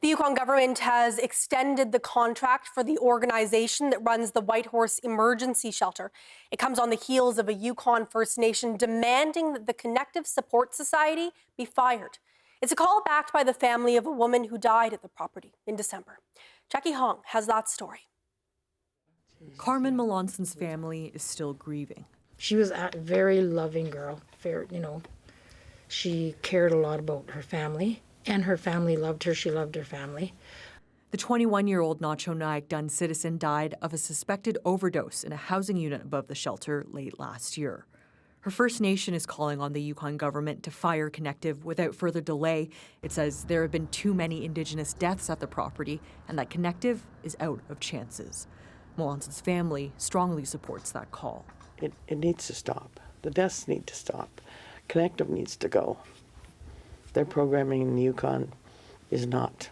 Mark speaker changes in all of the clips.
Speaker 1: The Yukon government has extended the contract for the organization that runs the Whitehorse Emergency Shelter. It comes on the heels of a Yukon First Nation demanding that the Connective Support Society be fired. It's a call backed by the family of a woman who died at the property in December. Jackie Hong has that story.
Speaker 2: Carmen Melonson's family is still grieving.
Speaker 3: She was a very loving girl. She cared a lot about her family, and her family loved her. She loved her family.
Speaker 2: The 21-year-old Na-Cho Nyäk Dun citizen died of a suspected overdose in a housing unit above the shelter late last year. Her First Nation is calling on the Yukon government to fire Connective without further delay. It says there have been too many Indigenous deaths at the property and that Connective is out of chances. Melonson's family strongly supports that call.
Speaker 4: It needs to stop. The deaths need to stop. Connective needs to go. Their programming in the Yukon is not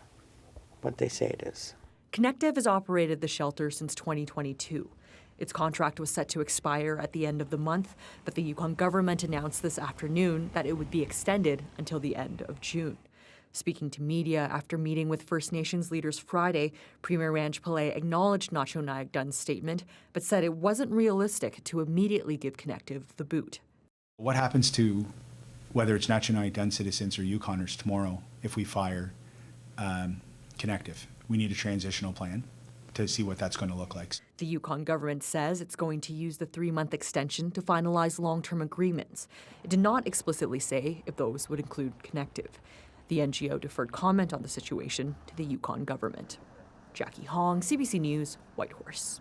Speaker 4: what they say it is.
Speaker 2: Connective has operated the shelter since 2022. Its contract was set to expire at the end of the month, but the Yukon government announced this afternoon that it would be extended until the end of June. Speaking to media after meeting with First Nations leaders Friday, Premier Ranj Pillay acknowledged Na-Cho Nyäk Dun's statement, but said it wasn't realistic to immediately give Connective the boot.
Speaker 5: What happens to whether it's Na-Cho Nyäk Dun citizens or Yukoners tomorrow if we fire Connective? We need a transitional plan to see what that's going to look like.
Speaker 2: The Yukon government says it's going to use the 3-month extension to finalize long-term agreements. It did not explicitly say if those would include Connective. The NGO deferred comment on the situation to the Yukon government. Jackie Hong, CBC News, Whitehorse.